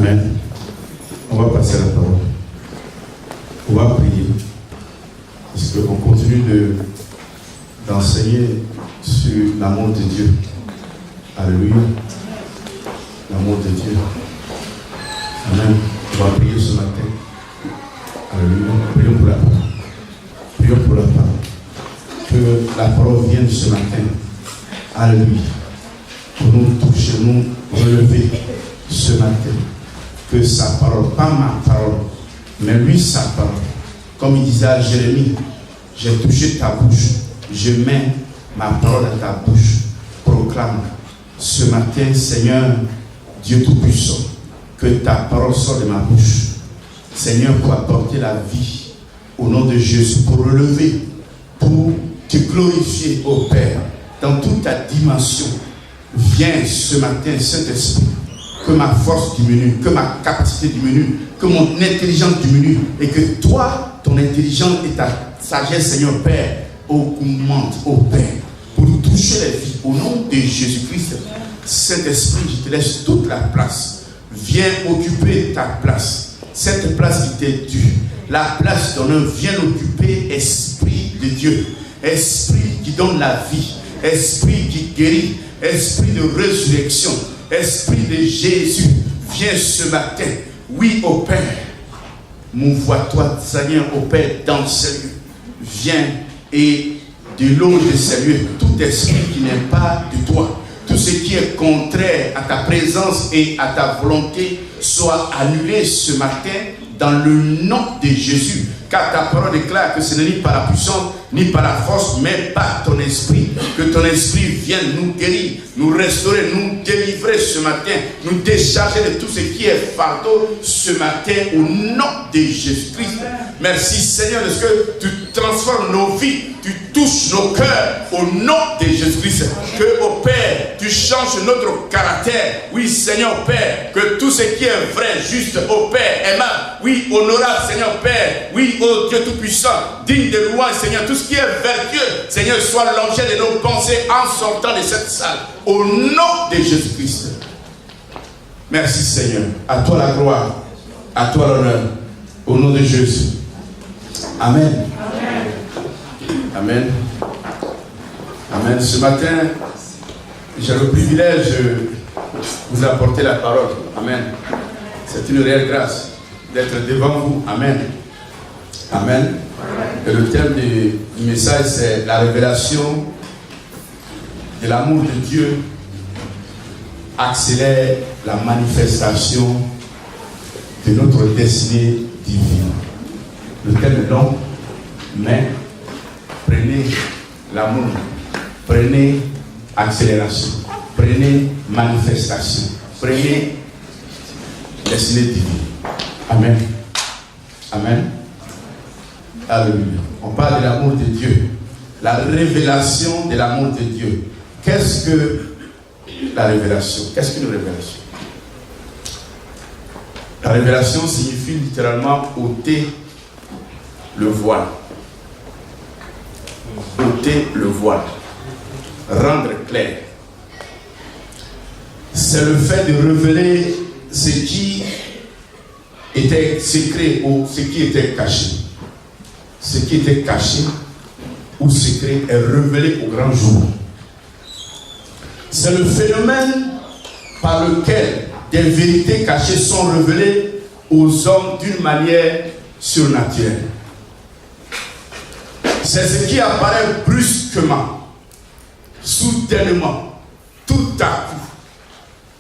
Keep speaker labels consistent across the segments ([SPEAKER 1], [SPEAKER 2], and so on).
[SPEAKER 1] Amen. On va passer à la parole. On va prier. Parce qu'on continue d'enseigner sur l'amour de Dieu. Alléluia. L'amour de Dieu. Amen. On va prier ce matin. Alléluia. Prions pour la parole. Prions pour la parole. Que la parole vienne ce matin. Alléluia. Pour nous toucher, nous relever ce matin. Que sa parole, pas ma parole, mais lui sa parole. Comme il disait à Jérémie, j'ai touché ta bouche, je mets ma parole à ta bouche. Proclame ce matin, Seigneur, Dieu Tout-Puissant, que ta parole sorte de ma bouche. Seigneur, pour apporter la vie au nom de Jésus, pour relever, pour te glorifier, ô Père, dans toute ta dimension. Viens ce matin, Saint-Esprit, que ma force diminue, que ma capacité diminue, que mon intelligence diminue, et que toi, ton intelligence et ta sagesse, Seigneur Père, augmente, ô Père, pour toucher les vies, au nom de Jésus-Christ. Saint-Esprit, je te laisse toute la place. Viens occuper ta place, cette place qui t'est due, la place d'honneur. Viens occuper, Esprit de Dieu, Esprit qui donne la vie, Esprit qui guérit, Esprit de résurrection, Esprit de Jésus, viens ce matin. Oui, ô Père, mouvoie-toi, Seigneur, ô Père, dans ces lieux. Viens et déloge de ces lieux tout esprit qui n'est pas de toi. Tout ce qui est contraire à ta présence et à ta volonté soit annulé ce matin dans le nom de Jésus. Car ta parole déclare que ce n'est ni par la puissance, ni par la force, mais par ton esprit. Que ton esprit vienne nous guérir, nous restaurer, nous délivrer ce matin, nous décharger de tout ce qui est fardeau ce matin au nom de Jésus-Christ. Merci Seigneur de ce que tu transformes nos vies, tu touches nos cœurs au nom de Jésus-Christ. Que au Père, tu changes notre caractère. Oui Seigneur Père, que tout ce qui est vrai, juste, au Père, aimable, oui honorable Seigneur Père, oui ô Dieu Tout-Puissant, digne de louange Seigneur, tout ce qui est vertueux, Seigneur, soit l'objet de nos pensées en sortant de cette salle. Au nom de Jésus-Christ. Merci Seigneur. À toi la gloire. À toi l'honneur. Au nom de Jésus. Amen. Amen. Amen. Ce matin, j'ai le privilège de vous apporter la parole. Amen. C'est une réelle grâce d'être devant vous. Amen. Amen. Et le thème du message, c'est la révélation de l'amour de Dieu accélère la manifestation de notre destinée divine. Le thème est long, mais prenez l'amour, prenez accélération, prenez manifestation, prenez destinée divine. Amen. Amen. Alléluia. On parle de l'amour de Dieu, la révélation de l'amour de Dieu. Qu'est-ce que la révélation? Qu'est-ce qu'une révélation? La révélation signifie littéralement ôter le voile. Ôter le voile. Rendre clair. C'est le fait de révéler ce qui était secret ou ce qui était caché. Ce qui était caché ou secret est révélé au grand jour. C'est le phénomène par lequel des vérités cachées sont révélées aux hommes d'une manière surnaturelle. C'est ce qui apparaît brusquement, soudainement, tout à coup,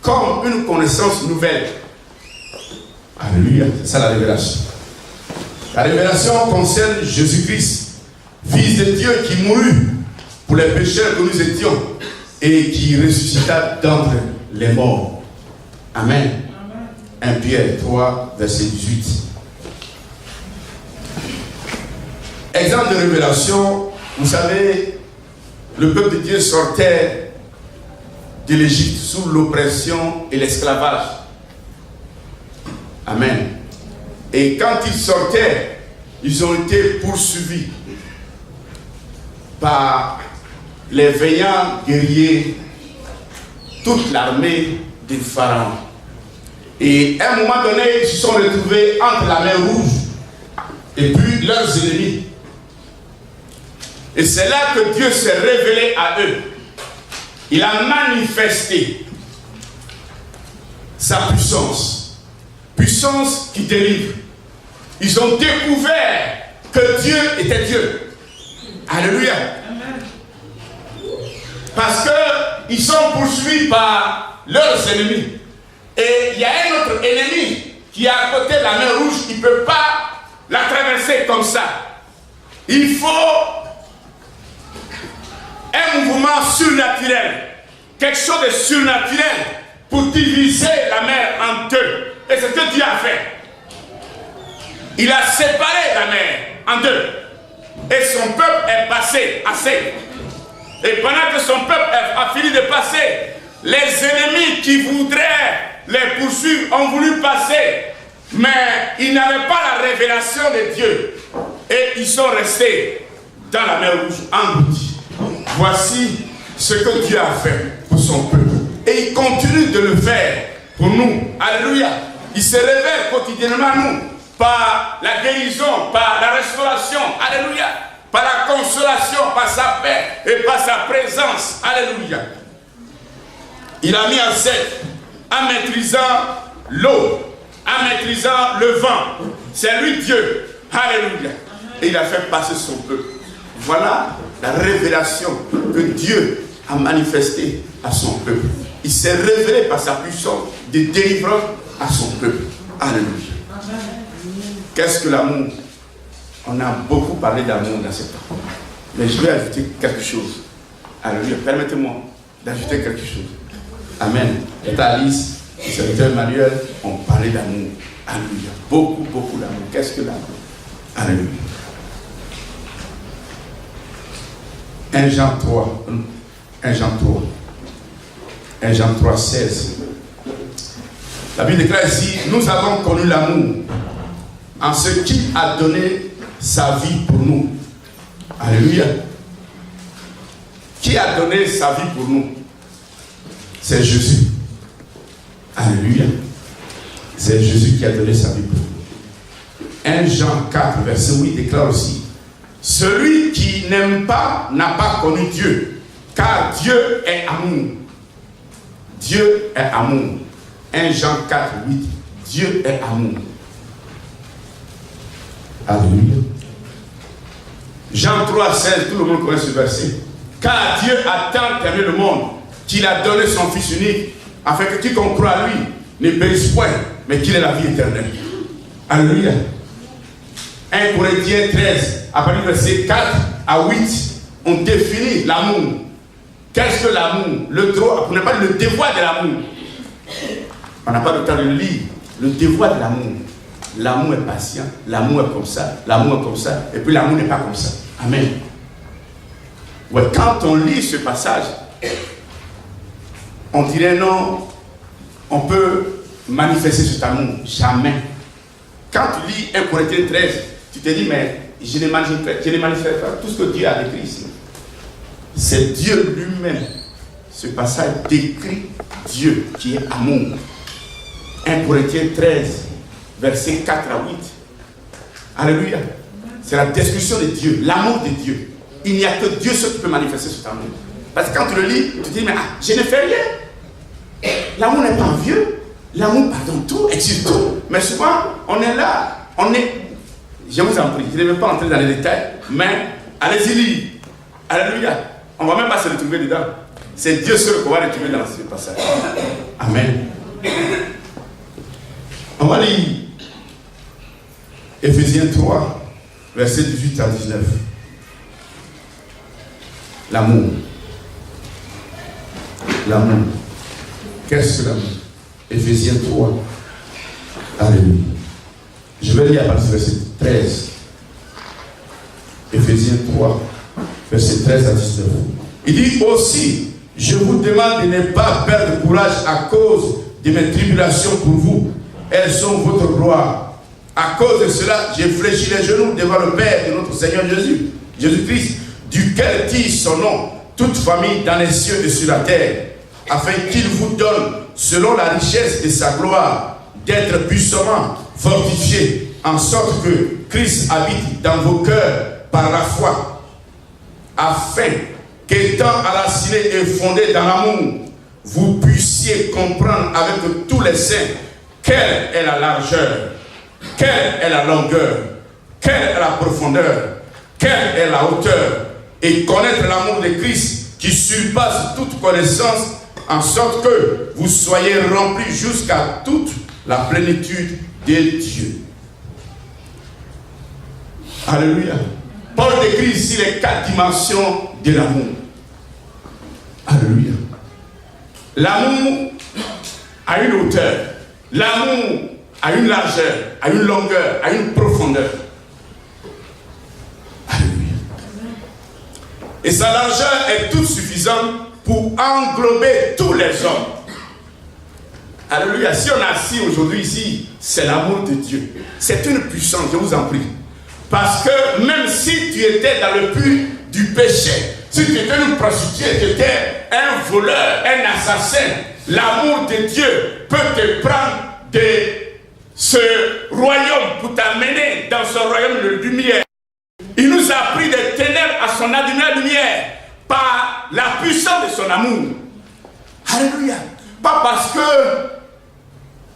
[SPEAKER 1] comme une connaissance nouvelle. Alléluia, c'est ça la révélation. La révélation concerne Jésus-Christ, Fils de Dieu qui mourut pour les pécheurs que nous étions et qui ressuscita d'entre les morts. Amen. 1 Pierre 3, verset 18. Exemple de révélation, vous savez, le peuple de Dieu sortait de l'Égypte sous l'oppression et l'esclavage. Amen. Et quand ils sortaient, ils ont été poursuivis par les vaillants guerriers, toute l'armée des pharaons. Et à un moment donné, ils se sont retrouvés entre la mer Rouge et puis leurs ennemis. Et c'est là que Dieu s'est révélé à eux. Il a manifesté sa puissance. Puissance qui délivre. Ils ont découvert que Dieu était Dieu. Alléluia. Parce qu'ils sont poursuivis par leurs ennemis. Et il y a un autre ennemi qui est à côté de la mer Rouge. Il ne peut pas la traverser comme ça. Il faut un mouvement surnaturel. Quelque chose de surnaturel pour diviser la mer en deux. Et c'est ce que Dieu a fait. Il a séparé la mer en deux. Et son peuple est passé à sec. Et pendant que son peuple a fini de passer, les ennemis qui voudraient les poursuivre ont voulu passer. Mais ils n'avaient pas la révélation de Dieu. Et ils sont restés dans la mer Rouge, engloutis. Voici ce que Dieu a fait pour son peuple. Et il continue de le faire pour nous. Alléluia. Il se révèle quotidiennement à nous par la guérison, par la restauration. Alléluia. Par la consolation, par sa paix et par sa présence. Alléluia. Il a mis en scène en maîtrisant l'eau, en maîtrisant le vent. C'est lui Dieu. Alléluia. Et il a fait passer son peuple. Voilà la révélation que Dieu a manifestée à son peuple. Il s'est révélé par sa puissance de délivrance à son peuple. Alléluia. Qu'est-ce que l'amour? On a beaucoup parlé d'amour dans cette parole. Mais je vais ajouter quelque chose. Alléluia. Permettez-moi d'ajouter quelque chose. Amen. Et Alice, le serviteur Emmanuel ont parlé d'amour. Alléluia. Beaucoup, beaucoup d'amour. Qu'est-ce que l'amour? Alléluia. 1 Jean 3. 1 Jean 3. 1 Jean 3, 16. La Bible déclare ici, nous avons connu l'amour en ce qui a donné sa vie pour nous. Alléluia. Qui a donné sa vie pour nous? C'est Jésus. Alléluia. C'est Jésus qui a donné sa vie pour nous. 1 Jean 4, verset 8 déclare aussi, celui qui n'aime pas n'a pas connu Dieu, car Dieu est amour. Dieu est amour. 1 Jean 4, 8. Dieu est amour. Alléluia. Jean 3, 16, tout le monde connaît ce verset. Car Dieu a tant aimé le monde qu'il a donné son Fils unique, afin que quiconque croit à lui ne périsse point, mais qu'il ait la vie éternelle. Alléluia. 1 Corinthiens 13, à partir du verset 4 à 8, on définit l'amour. Qu'est-ce que l'amour? Le droit, on n'a pas le devoir de l'amour. On n'a pas le temps de le lire. Le devoir de l'amour. L'amour est patient, l'amour est comme ça, l'amour est comme ça, et puis l'amour n'est pas comme ça. Amen. Ouais, quand on lit ce passage, on dirait non, on peut manifester cet amour. Jamais. Quand tu lis 1 Corinthiens 13, tu te dis, mais je ne manifeste pas tout ce que Dieu a décrit ici. C'est Dieu lui-même. Ce passage décrit Dieu qui est amour. 1 Corinthiens 13, versets 4 à 8. Alléluia. C'est la description de Dieu, l'amour de Dieu. Il n'y a que Dieu seul qui peut manifester cet amour. Parce que quand tu le lis, tu te dis, mais je ne fais rien. L'amour n'est pas envieux. L'amour pardonne tout, exige tout. Mais souvent, on est là, je vous en prie, je ne vais pas entrer dans les détails, mais allez-y lire. Alléluia. On ne va même pas se retrouver dedans. C'est Dieu seul qu'on va retrouver dans ce passage. Amen. On va lire Éphésiens 3, versets 18 à 19. L'amour. L'amour. Qu'est-ce que l'amour? Éphésiens 3. Alléluia. Je vais lire à partir du verset 13. Éphésiens 3, verset 13 à 19. Il dit aussi, je vous demande de ne pas perdre courage à cause de mes tribulations pour vous. Elles sont votre gloire. À cause de cela, j'ai fléchi les genoux devant le Père de notre Seigneur Jésus-Christ, duquel tire son nom, toute famille dans les cieux et sur la terre, afin qu'il vous donne, selon la richesse de sa gloire, d'être puissamment fortifiés, en sorte que Christ habite dans vos cœurs par la foi, afin qu'étant enracinés et fondés dans l'amour, vous puissiez comprendre avec tous les saints quelle est la largeur, quelle est la longueur, quelle est la profondeur, quelle est la hauteur, et connaître l'amour de Christ qui surpasse toute connaissance, en sorte que vous soyez remplis jusqu'à toute la plénitude de Dieu. Alléluia. Paul décrit ici les 4 dimensions de l'amour. Alléluia. L'amour a une hauteur. L'amour a une largeur, a une longueur, a une profondeur. Alléluia. Et sa largeur est toute suffisante pour englober tous les hommes. Alléluia. Si on est assis aujourd'hui ici, c'est l'amour de Dieu. C'est une puissance, je vous en prie. Parce que même si tu étais dans le puits du péché, si tu étais une prostituée, tu étais un voleur, un assassin, l'amour de Dieu peut te prendre de ce royaume pour t'amener dans ce royaume de lumière. Il nous a pris des ténèbres à son admirable lumière par la puissance de son amour. Alléluia. Pas parce que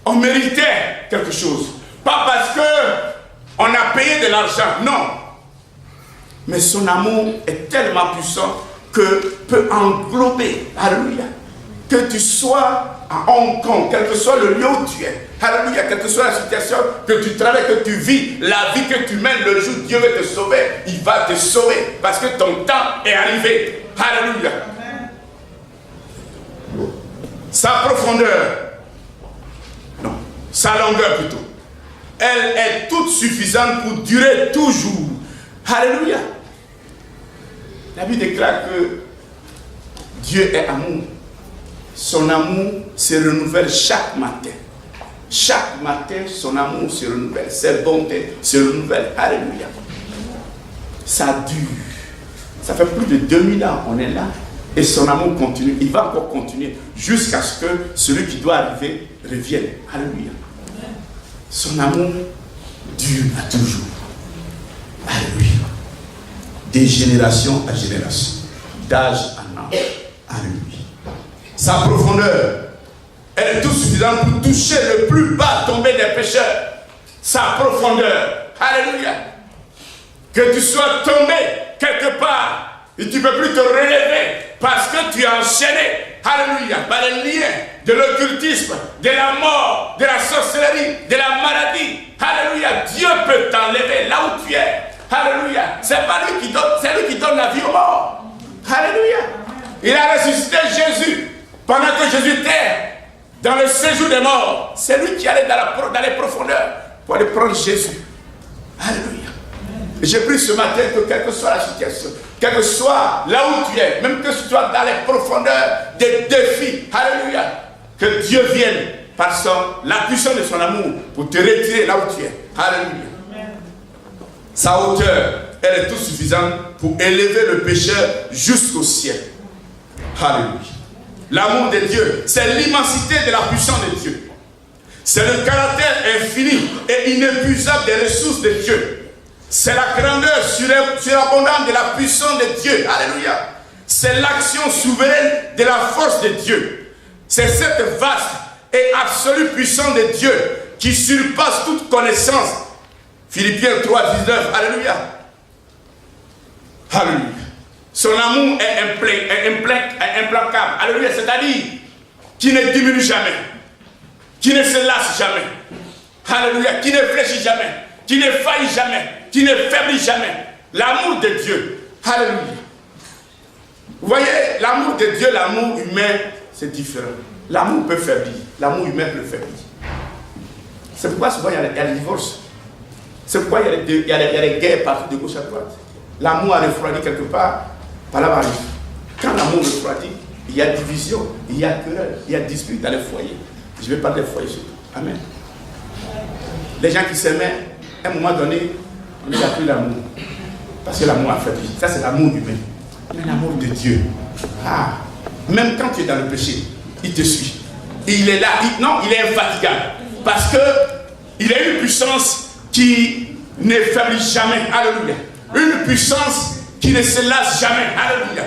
[SPEAKER 1] on méritait quelque chose, pas parce que on a payé de l'argent, non. Mais son amour est tellement puissant que peut englober, alléluia, que tu sois à Hong Kong, quel que soit le lieu où tu es, alléluia, quelle que soit la situation que tu travailles, que tu vis, la vie que tu mènes, le jour où Dieu veut te sauver, il va te sauver parce que ton temps est arrivé. Alléluia. Sa profondeur, non, sa longueur plutôt, elle est toute suffisante pour durer toujours. Alléluia. La Bible déclare que Dieu est amour. Son amour se renouvelle chaque matin. Chaque matin, son amour se renouvelle. Ses bontés se renouvellent. Alléluia. Ça dure. Ça fait plus de 2000 ans qu'on est là. Et son amour continue. Il va encore continuer jusqu'à ce que celui qui doit arriver revienne. Alléluia. Son amour dure à toujours. Alléluia. De génération à génération, d'âge en âge. Alléluia. Sa profondeur, elle est tout suffisante pour toucher le plus bas tombé des pécheurs. Sa profondeur, alléluia. Que tu sois tombé quelque part et tu ne peux plus te relever parce que tu es enchaîné, alléluia, par les liens de l'occultisme, de la mort, de la sorcellerie, de la maladie. Alléluia. Dieu peut t'enlever là où tu es. Alléluia. C'est pas lui qui donne, c'est lui qui donne la vie aux morts. Alléluia. Il a ressuscité Jésus pendant que Jésus était dans le séjour des morts. C'est lui qui allait dans les profondeurs pour aller prendre Jésus. Alléluia. Et j'ai pris ce matin que quelle que soit la situation, quel que soit là où tu es, même que tu sois dans les profondeurs des défis, alléluia, que Dieu vienne par la puissance de son amour pour te retirer là où tu es. Alléluia. Sa hauteur, elle est tout suffisante pour élever le pécheur jusqu'au ciel. Alléluia. L'amour de Dieu, c'est l'immensité de la puissance de Dieu. C'est le caractère infini et inépuisable des ressources de Dieu. C'est la grandeur surabondante de la puissance de Dieu. Alléluia. C'est l'action souveraine de la force de Dieu. C'est cette vaste et absolue puissance de Dieu qui surpasse toute connaissance. Philippiens 3, 19. Alléluia. Alléluia. Son amour est implacable. Alléluia. C'est-à-dire qui ne diminue jamais, qui ne se lasse jamais. Alléluia. Qui ne fléchit jamais, qui ne faillit jamais, qui ne faiblit jamais. L'amour de Dieu. Alléluia. Vous voyez, l'amour de Dieu, l'amour humain, c'est différent. L'amour peut faiblir. L'amour humain peut faiblir. C'est pourquoi souvent il y a des divorces. C'est pourquoi il y a des guerres partout de gauche à droite. L'amour a refroidi quelque part, par là arrive. Quand l'amour refroidit, il y a division, il y a querelle, il y a dispute dans les foyers. Je vais parler des foyers surtout. Amen. Les gens qui s'aimaient, à un moment donné, on n'a plus l'amour. Parce que l'amour a faibli. Ça, c'est l'amour humain. Mais l'amour de Dieu, même quand tu es dans le péché, il te suit. Et il est là, il est infatigable.
[SPEAKER 2] Parce qu'il a une puissance qui ne faiblit jamais. Alléluia. Une puissance qui ne se lasse jamais. Alléluia.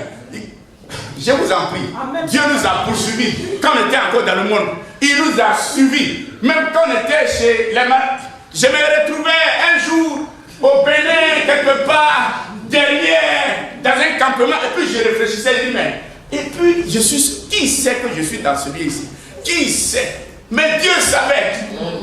[SPEAKER 2] Je vous en prie. Amen. Dieu nous a poursuivis quand on était encore dans le monde. Il nous a suivis. Même quand on était chez les malades. Je me retrouvais un jour au Bénin, quelque part, derrière, dans un campement. Et puis je réfléchissais, je dis, mais. Et puis je suis. Qui sait que je suis dans ce lieu ici? Qui sait? Mais Dieu savait.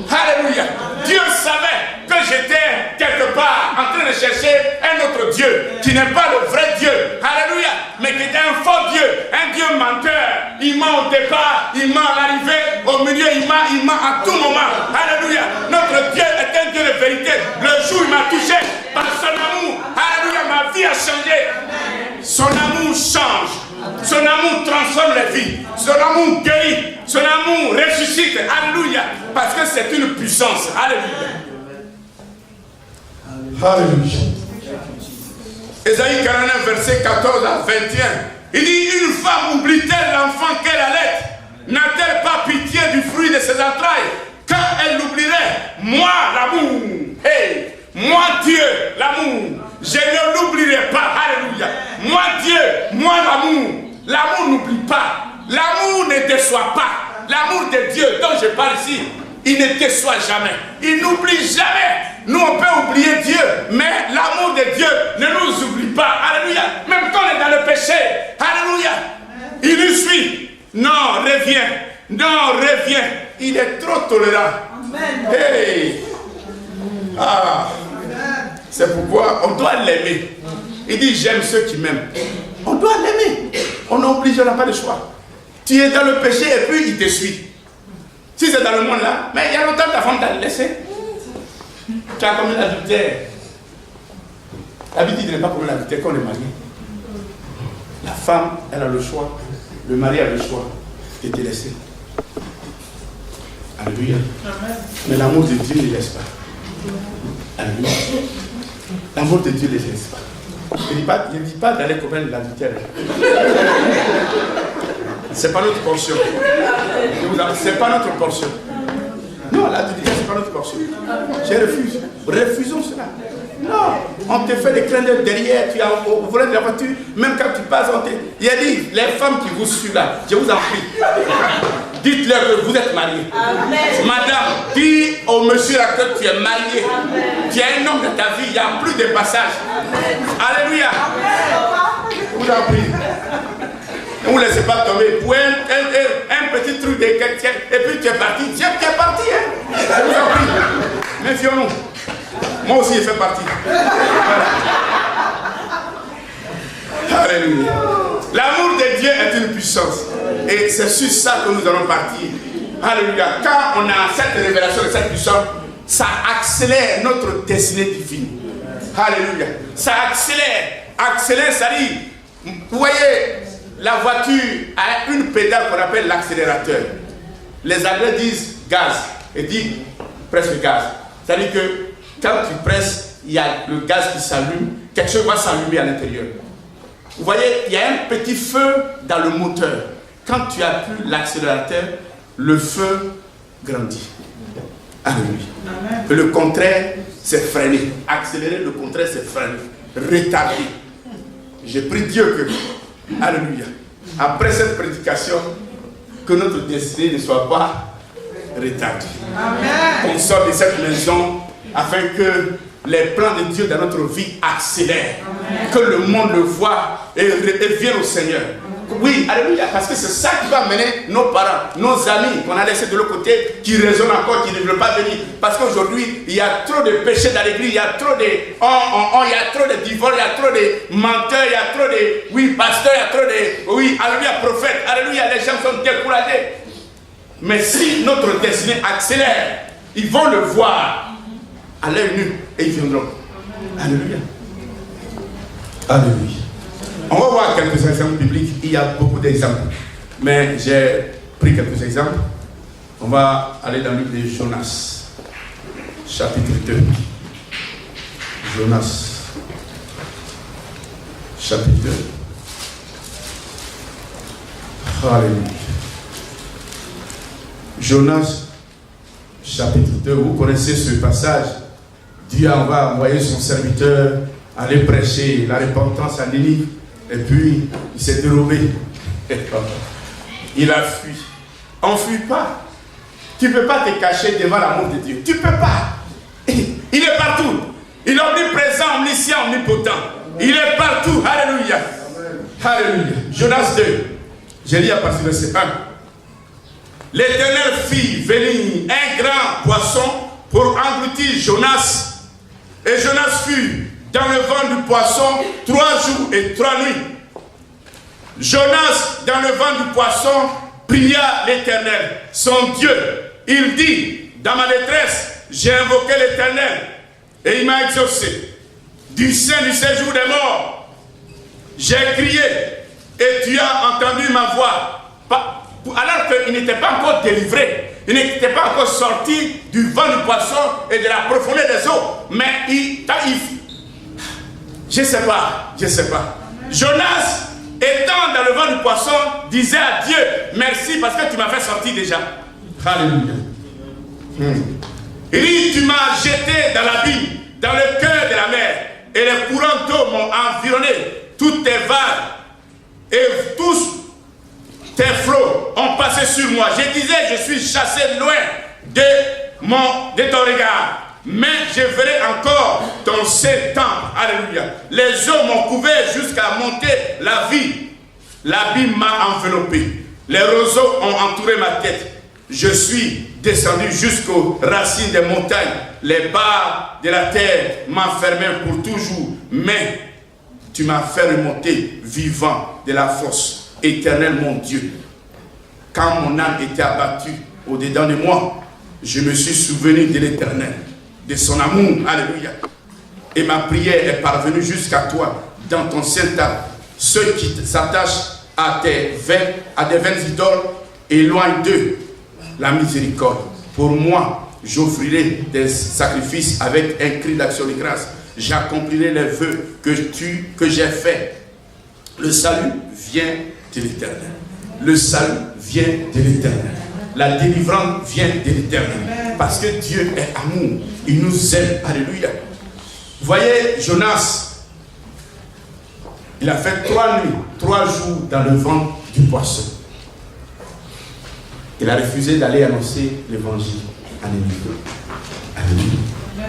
[SPEAKER 2] Alléluia. Dieu savait que j'étais quelque part en train de chercher un autre Dieu qui n'est pas le vrai Dieu. Alléluia. Mais qui était un faux Dieu. Un Dieu menteur. Il ment au départ, il ment à l'arrivée, au milieu, il ment à tout moment. Alléluia. Notre Dieu est un Dieu de vérité. Le jour où il m'a touché par son amour. Alléluia. Ma vie a changé. Son amour change. Son amour transforme les vies. Son amour guérit. Son amour ressuscite. Alléluia. Parce que c'est une puissance. Alléluia.
[SPEAKER 1] Alléluia.
[SPEAKER 2] Ésaïe 49, verset 14 à 21. Il dit, une femme oublie-t-elle l'enfant qu'elle allait? N'a-t-elle pas pitié du fruit de ses entrailles? Quand elle l'oublierait, moi l'amour. Hey, moi Dieu, l'amour. Je ne l'oublierai pas. Alléluia. Moi Dieu, moi l'amour. L'amour n'oublie pas. L'amour ne déçoit pas. L'amour de Dieu dont je parle ici, il ne déçoit jamais. Il n'oublie jamais. Nous on peut oublier Dieu, mais l'amour de Dieu ne nous oublie pas. Alléluia. Même quand on est dans le péché. Alléluia. Il nous suit. Non, reviens. Non, reviens. Il est trop tolérant. Hey. Ah. C'est pourquoi on doit l'aimer. Il dit, j'aime ceux qui m'aiment. On doit l'aimer. On est obligé, on n'a pas de choix. Tu es dans le péché et puis il te suit. Si c'est dans le monde là, mais il y a longtemps ta femme t'a laissé. Tu as commis l'adultère. La Bible dit de ne pas commettre l'adultère quand on est marié. La femme, elle a le choix. Le mari a le choix de te laisser. Alléluia. Mais l'amour de Dieu ne laisse pas. Alléluia. L'amour de Dieu ne laisse pas. Je ne dis pas d'aller commettre l'adultère. Ce n'est pas notre portion. Ce n'est pas notre portion. Non, l'adultère, ce n'est pas notre portion. Je refuse. Refusons cela. Non, on te fait des clins d'œil derrière, tu as au volant de la voiture, même quand tu passes, il a dit, les femmes qui vous suivent là, je vous en prie, dites-leur que vous êtes mariés. Amen. Madame, dis au monsieur là que tu es marié. Amen. Tu es un homme de ta vie, il n'y a plus de passage. Amen. Alléluia. Amen. Je vous en prie. Ne vous laissez pas tomber pour un petit truc de quelqu'un et puis tu es parti. Tu es parti, hein. Je vous en prie. Méfions-nous. Moi aussi, je fais partie. Alléluia. L'amour de Dieu est une puissance. Et c'est sur ça que nous allons partir. Alléluia. Quand on a cette révélation de cette puissance, ça accélère notre destinée divine. Alléluia. Ça accélère. Accélère, ça dit, vous voyez, la voiture a une pédale qu'on appelle l'accélérateur. Les Anglais disent gaz. Et disent presque gaz. C'est-à-dire que quand tu presses, il y a le gaz qui s'allume, quelque chose va s'allumer à l'intérieur. Vous voyez, il y a un petit feu dans le moteur. Quand tu appuies l'accélérateur, le feu grandit. Alléluia. Et le contraire, c'est freiner. Accélérer, le contraire, c'est freiner. Retarder. J'ai prie Dieu que, alléluia, après cette prédication, que notre destinée ne soit pas retardée. Qu'on sorte de cette maison afin que les plans de Dieu dans notre vie accélèrent. Amen. Que le monde le voit et vienne au Seigneur. Oui, alléluia, parce que c'est ça qui va amener nos parents, nos amis qu'on a laissés de l'autre côté, qui raisonnent encore, qui ne veulent pas venir. Parce qu'aujourd'hui, il y a trop de péchés dans l'église, il y a trop de il y a trop de divorces, il y a trop de menteurs, il y a trop de pasteurs, il y a trop de alléluia, prophètes, alléluia, les gens sont découragés. Mais si notre destinée accélère, ils vont le voir à l'œil nu et ils viendront. Alléluia.
[SPEAKER 1] Alléluia.
[SPEAKER 2] On va voir quelques exemples bibliques. Il y a beaucoup d'exemples. Mais j'ai pris quelques exemples. On va aller dans le livre de Jonas, chapitre 2. Jonas, chapitre 2. Alléluia. Jonas, chapitre 2, vous connaissez ce passage. Dieu va envoyer son serviteur aller prêcher la repentance à Ninive. Et puis, il s'est dérobé. Il a fui. On ne fuit pas. Tu ne peux pas te cacher devant l'amour de Dieu. Tu ne peux pas. Il est partout. Il est omniprésent, omniscient, omnipotent. Il est partout. Alléluia. Alléluia. Jonas 2. Je lis à partir de verset 1. L'Éternel fit venir un grand poisson pour engloutir Jonas. Et Jonas fut dans le ventre du poisson 3 jours et 3 nuits. Jonas, dans le ventre du poisson, pria l'Éternel, son Dieu. Il dit, dans ma détresse, j'ai invoqué l'Éternel et il m'a exaucé. Du sein du séjour des morts, j'ai crié et tu as entendu ma voix. Alors qu'il n'était pas encore délivré, il n'était pas encore sorti du ventre du poisson et de la profondeur des eaux. Mais je ne sais pas. Jonas, étant dans le ventre du poisson, disait à Dieu, merci parce que tu m'as fait sortir déjà. Alléluia. Il dit, tu m'as jeté dans l'abîme, dans le cœur de la mer, et les courants d'eau m'ont environné, toutes tes vagues, et tous tes flots ont passé sur moi. Je disais, je suis chassé loin de ton regard. Mais je verrai encore ton saint temple. Alléluia. Les eaux m'ont couvert jusqu'à monter la vie. L'abîme m'a enveloppé. Les roseaux ont entouré ma tête. Je suis descendu jusqu'aux racines des montagnes. Les barres de la terre m'enfermaient pour toujours. Mais tu m'as fait remonter vivant de la fosse. Éternel mon Dieu, quand mon âme était abattue au-dedans de moi, je me suis souvenu de l'Éternel, de son amour, alléluia. Et ma prière est parvenue jusqu'à toi, dans ton saint temple. Ceux qui s'attachent à des vaines idoles, éloigne d'eux la miséricorde. Pour moi, j'offrirai des sacrifices avec un cri d'action de grâce. J'accomplirai les vœux que j'ai faits. Le salut vient de l'Éternel. Le salut vient de l'Éternel. La délivrance vient de l'Éternel. Parce que Dieu est amour. Il nous aime. Alléluia. Vous voyez, Jonas, il a fait 3 nuits, 3 jours dans le ventre du poisson. Il a refusé d'aller annoncer l'évangile à Ninive. Alléluia.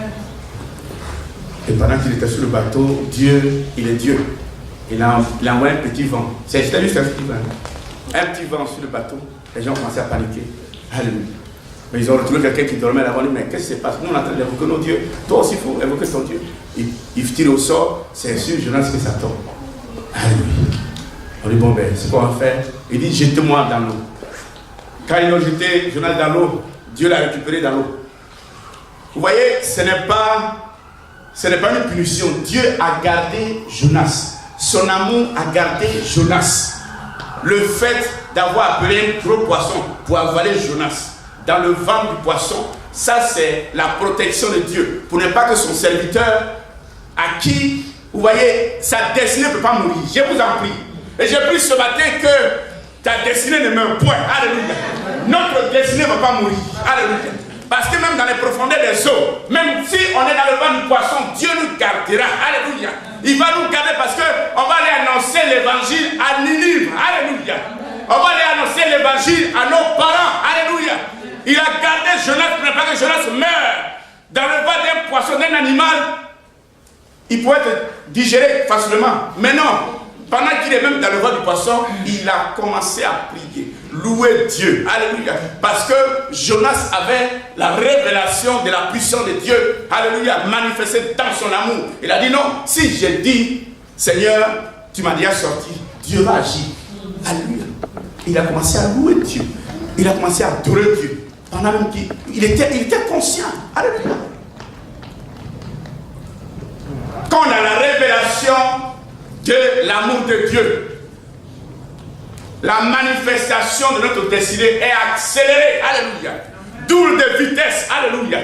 [SPEAKER 2] Et pendant qu'il était sur le bateau, Dieu, il est Dieu. Il a envoyé un petit vent. C'était juste un petit vent. Un petit vent sur le bateau. Les gens ont commencé à paniquer. Alléluia. Mais ils ont retrouvé quelqu'un qui dormait là-bas. Mais qu'est-ce qui se passe? Nous, on est en train d'évoquer nos dieux. Toi aussi, il faut évoquer ton Dieu. Il tire au sort. C'est sûr, Jonas, que ça tombe. Alléluia. On dit, bon, ben, c'est quoi on va faire? Il dit, jette-moi dans l'eau. Quand ils l'ont jeté, Jonas dans l'eau, Dieu l'a récupéré dans l'eau. Vous voyez, ce n'est pas une punition. Dieu a gardé Jonas. Son amour a gardé Jonas. Le fait d'avoir appelé un gros poisson pour avaler Jonas dans le ventre du poisson, ça c'est la protection de Dieu. Pour ne pas que son serviteur, à qui, vous voyez, sa destinée ne peut pas mourir. Je vous en prie. Et j'ai pris ce matin que ta destinée ne meurt point. Alléluia. Notre destinée ne va pas mourir. Alléluia. Parce que même dans les profondeurs des eaux, même si on est dans le ventre du poisson, Dieu nous gardera. Alléluia. Il va nous garder parce qu'on va aller annoncer l'évangile à Ninive. Alléluia. On va aller annoncer l'évangile à nos parents. Alléluia. Il a gardé Jonas pour ne pas que Jonas meure. Dans le ventre d'un poisson, d'un animal, il pourrait être digéré facilement. Mais non. Pendant qu'il est même dans le ventre du poisson, il a commencé à prier. Louer Dieu. Alléluia. Parce que Jonas avait la révélation de la puissance de Dieu. Alléluia. Manifestée dans son amour. Il a dit non, si j'ai dit, Seigneur, tu m'as déjà sorti, Dieu va agir. Alléluia. Il a commencé à louer Dieu. Il a commencé à adorer Dieu. Pendant même qu'il était conscient. Alléluia. Quand on a la révélation de l'amour de Dieu, la manifestation de notre destinée est accélérée. Alléluia. Double de vitesse. Alléluia.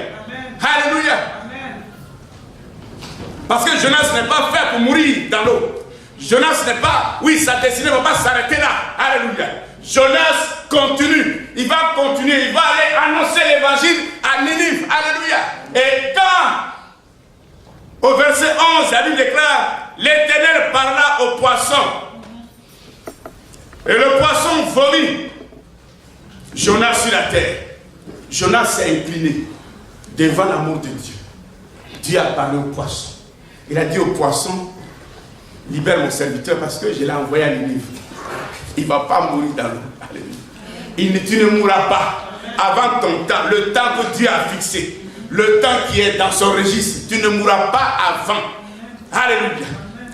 [SPEAKER 2] Alléluia. Parce que Jonas n'est pas fait pour mourir dans l'eau. Jonas n'est pas, oui, sa destinée ne va pas s'arrêter là. Alléluia. Jonas continue. Il va continuer. Il va aller annoncer l'évangile à Ninive. Au verset 11, la Bible déclare, l'Éternel parla au poisson. Et le poisson vomit Jonas sur la terre. Jonas s'est incliné devant l'amour de Dieu. Dieu a parlé au poisson. Il a dit au poisson, libère mon serviteur parce que je l'ai envoyé à Ninive. Il ne va pas mourir dans l'eau. Alléluia. Tu ne mourras pas avant ton temps, le temps que Dieu a fixé, le temps qui est dans son registre. Tu ne mourras pas avant. Alléluia.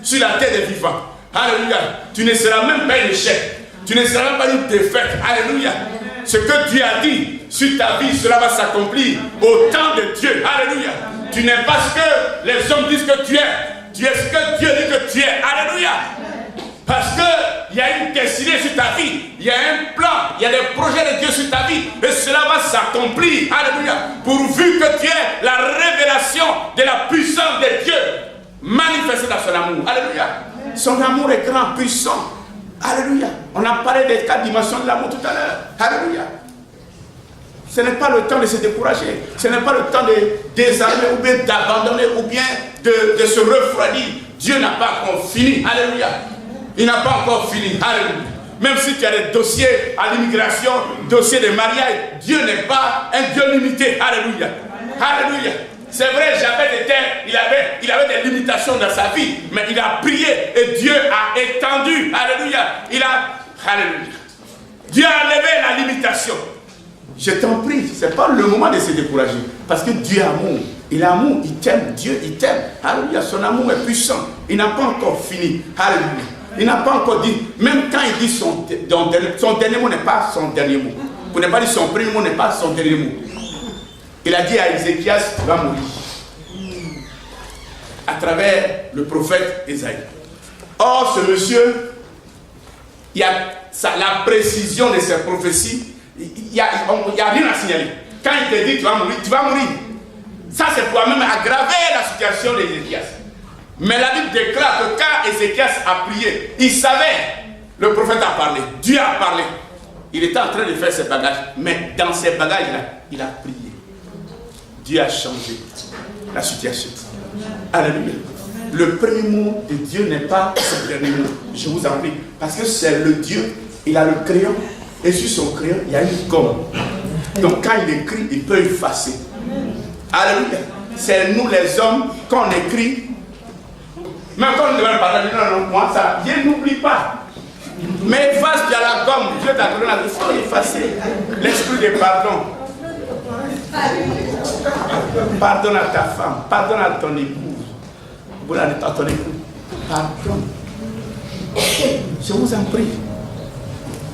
[SPEAKER 2] Sur la terre des vivants. Alléluia. Tu ne seras même pas un échec. Tu ne seras même pas une défaite. Alléluia. Ce que Dieu a dit sur ta vie, cela va s'accomplir au temps de Dieu. Alléluia. Tu n'es pas ce que les hommes disent que tu es. Tu es ce que Dieu dit que tu es. Alléluia. Parce qu'il y a une destinée sur ta vie. Il y a un plan. Il y a des projets de Dieu sur ta vie. Et cela va s'accomplir. Alléluia. Pourvu que tu aies la révélation de la puissance de Dieu manifestée dans son amour. Alléluia. Son amour est grand, puissant. Alléluia. On a parlé des 4 dimensions de l'amour tout à l'heure. Alléluia. Ce n'est pas le temps de se décourager. Ce n'est pas le temps de désarmer ou bien d'abandonner ou bien de se refroidir. Dieu n'a pas encore fini. Alléluia. Il n'a pas encore fini. Alléluia. Même si tu as des dossiers à l'immigration, dossiers de mariage, Dieu n'est pas un Dieu limité. Alléluia. Alléluia. C'est vrai, Jabez il avait des limitations dans sa vie, mais il a prié et Dieu a étendu. Alléluia. Alléluia. Dieu a levé la limitation. Je t'en prie, ce n'est pas le moment de se décourager. Parce que Dieu est amour. Il est amour, il t'aime, Dieu il t'aime. Alléluia, son amour est puissant. Il n'a pas encore fini. Alléluia. Il n'a pas encore dit, même quand il dit son dernier mot n'est pas son dernier mot. Pour ne pas dire son premier mot n'est pas son dernier mot. Il a dit à Ézéchias, tu vas mourir. À travers le prophète Ésaïe. Or, ce monsieur, il y a la précision de ses prophéties. Il n'y a rien à signaler. Quand il te dit tu vas mourir, tu vas mourir. Ça c'est pour même aggraver la situation d'Ézéchias. Mais la Bible déclare que quand Ézéchias a prié, il savait, le prophète a parlé, Dieu a parlé. Il était en train de faire ses bagages, mais dans ses bagages-là, il a prié. Dieu a changé la situation. Alléluia. Le premier mot de Dieu n'est pas son dernier mot. Je vous en prie. Parce que c'est le Dieu, il a le crayon. Et sur son crayon, il y a une gomme. Donc quand il écrit, il peut effacer. Alléluia. C'est nous les hommes, quand on écrit, même quand on demande pardon, non, moi ça, Dieu n'oublie pas. Mais efface, tu as la gomme. Dieu t'a donné la vie, il faut effacer l'esprit de pardon. Pardonne à ta femme, pardonne à ton épouse. Voilà, à ton époux. Pardonne. Je vous en prie.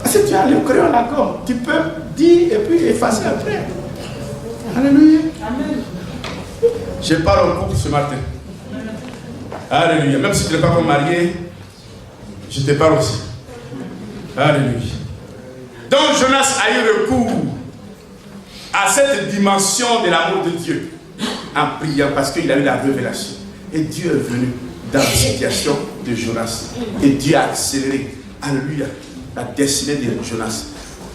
[SPEAKER 2] Parce que tu as le crayon à la gomme, tu peux dire et puis effacer après. Alléluia. Amen. Je parle au couple ce matin. Alléluia. Même si tu n'es pas encore marié, je te parle aussi. Alléluia. Donc Jonas a eu recours à cette dimension de l'amour de Dieu en priant parce qu'il a eu la révélation. Et Dieu est venu dans la situation de Jonas. Et Dieu a accéléré. Alléluia. La destinée de Jonas.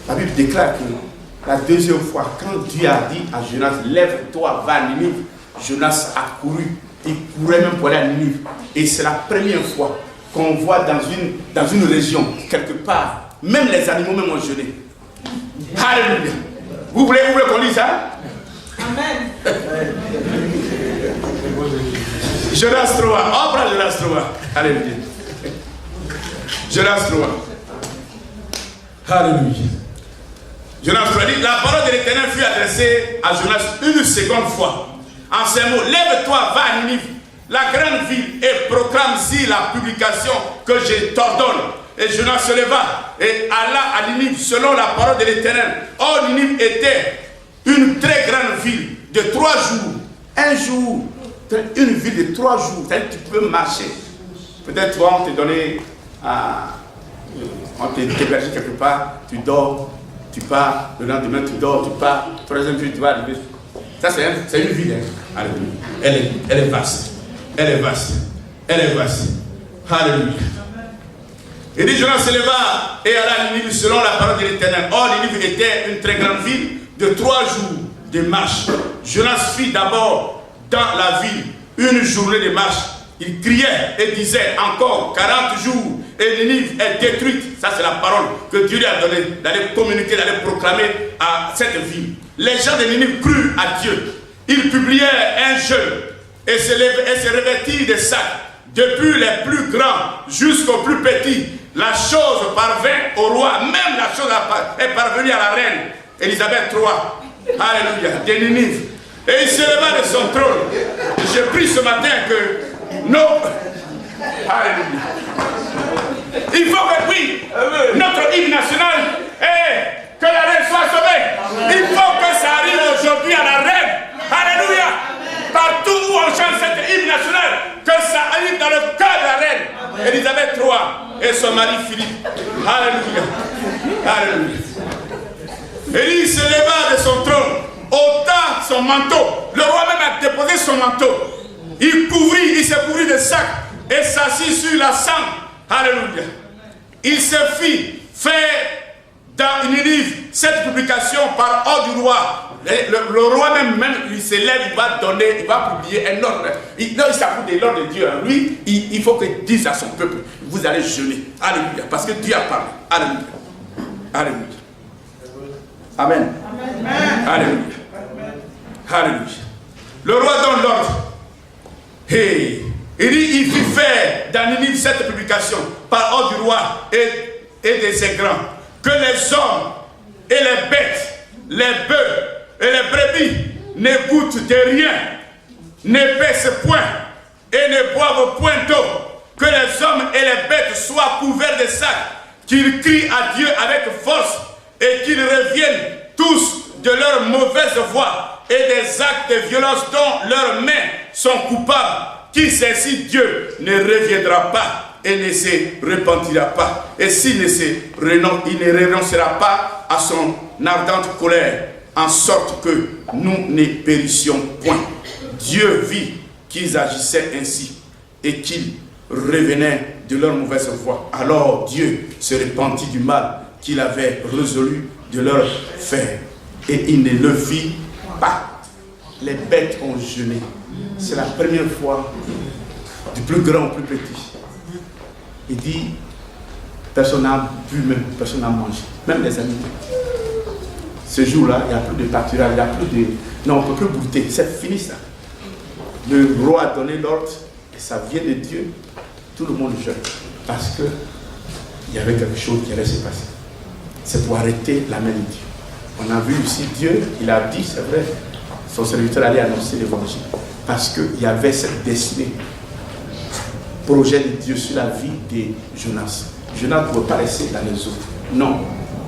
[SPEAKER 2] La Bible déclare que la deuxième fois, quand Dieu a dit à Jonas, lève-toi, va à Ninive, Jonas a couru. Il courait même pour aller à Ninive. Et c'est la première fois qu'on voit dans une région, quelque part, même les animaux même ont jeûné. Alléluia. Vous voulez qu'on lise ça? Amen. Jonas 3. On prend Jonas 3. Alléluia. Jonas 3. Alléluia. Jonas 3 dit, la parole de l'Éternel fut adressée à Jonas une seconde fois. En ces mots, lève-toi, va à Ninive, la grande ville, et proclame-y la publication que je t'ordonne. Et Jonas se leva et alla à Ninive selon la parole de l'Éternel. Or, Ninive était une très grande ville de 3 jours. Un jour, une ville de 3 jours. Tu peux marcher. Peut-être toi, on te donnait on t'héberge quelque part, tu dors, tu pars, le lendemain tu dors, tu pars, troisième jour tu vas arriver. Ça c'est une ville. Hein. Alléluia. Elle est vaste. Elle est vaste. Elle est vaste. Alléluia. Et dit Jonas se leva et alla à Ninive selon la parole de l'Éternel. Or, Ninive était une très grande ville de 3 jours de marche. Jonas fit d'abord dans la ville une journée de marche, il criait et disait encore 40 jours et Ninive est détruite. Ça c'est la parole que Dieu lui a donnée d'aller communiquer, d'aller proclamer à cette ville. Les gens de Ninive crurent à Dieu. Ils publièrent un jeûne et se revêtirent des sacs, depuis les plus grands jusqu'aux plus petits. La chose parvint au roi, même la chose est parvenue à la reine Élisabeth III. Alléluia, de Ninive. Et il se leva de son trône. J'ai pris ce matin que Alléluia. Il faut que oui, notre hymne national est que la reine soit sauvée. Il faut que ça arrive aujourd'hui à la reine. Alléluia. Partout où on chante cette hymne nationale, que ça arrive dans le cœur de la reine Élisabeth III et son mari Philippe. Alléluia. Alléluia. Élie se leva de son trône, ôta son manteau. Le roi même a déposé son manteau. Il s'est couvri de sacs et s'assit sur la cendre. Alléluia. Il se fit faire dans Ninive cette publication par ordre du roi. Le roi même, il se lève, il va donner, il va publier un ordre. Il s'appuie de l'ordre de Dieu. Lui, il faut qu'il dise à son peuple, vous allez jeûner. Alléluia. Parce que Dieu a parlé. Alléluia. Alléluia. Amen. Amen. Alléluia. Alléluia. Le roi donne l'ordre. Hey. Il fit faire dans Ninive cette publication par ordre du roi et des grands, que les hommes et les bêtes, les bœufs et les brebis ne goûtent de rien, ne baissent point et ne boivent point d'eau, que les hommes et les bêtes soient couverts de sacs, qu'ils crient à Dieu avec force et qu'ils reviennent tous de leur mauvaise voie et des actes de violence dont leurs mains sont coupables. Qui sait si Dieu ne reviendra pas et ne se repentira pas, et s'il ne renoncera pas à son ardente colère, en sorte que nous ne périssions point. Dieu vit qu'ils agissaient ainsi et qu'ils revenaient de leur mauvaise voie. Alors Dieu se repentit du mal qu'il avait résolu de leur faire, et il ne le vit pas. Les bêtes ont jeûné. C'est la première fois, du plus grand au plus petit. Il dit, personne n'a bu, même personne n'a mangé, même les animaux. Ce jour-là, il n'y a plus de pâturage, il n'y a plus de... Non, on ne peut plus goûter, c'est fini ça. Le roi a donné l'ordre, et ça vient de Dieu. Tout le monde jeûne, parce qu'il y avait quelque chose qui allait se passer. C'est pour arrêter la main de Dieu. On a vu ici Dieu, il a dit, c'est vrai, son serviteur allait annoncer l'évangile. Parce qu'il y avait cette destinée, projet de Dieu sur la vie de Jonas. Jonas ne pouvait pas rester dans les eaux. Non,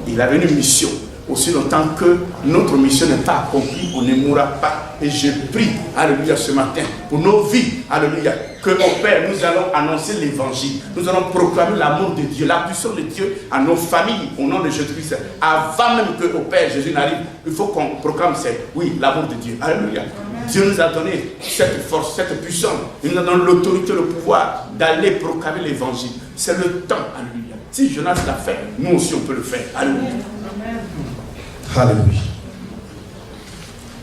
[SPEAKER 2] il avait une mission. Aussi longtemps que notre mission n'est pas accomplie, on ne mourra pas. Et je prie, alléluia, ce matin, pour nos vies, alléluia, que au Père, nous allons annoncer l'évangile. Nous allons proclamer l'amour de Dieu, la puissance de Dieu à nos familles, au nom de Jésus-Christ. Avant même que au Père Jésus n'arrive, il faut qu'on proclame l'amour de Dieu. Alléluia. Dieu nous a donné cette force, cette puissance. Il nous a donné l'autorité, le pouvoir d'aller proclamer l'évangile. C'est le temps, alléluia. Si Jonas l'a fait, nous aussi on peut le faire. Alléluia.
[SPEAKER 1] Alléluia.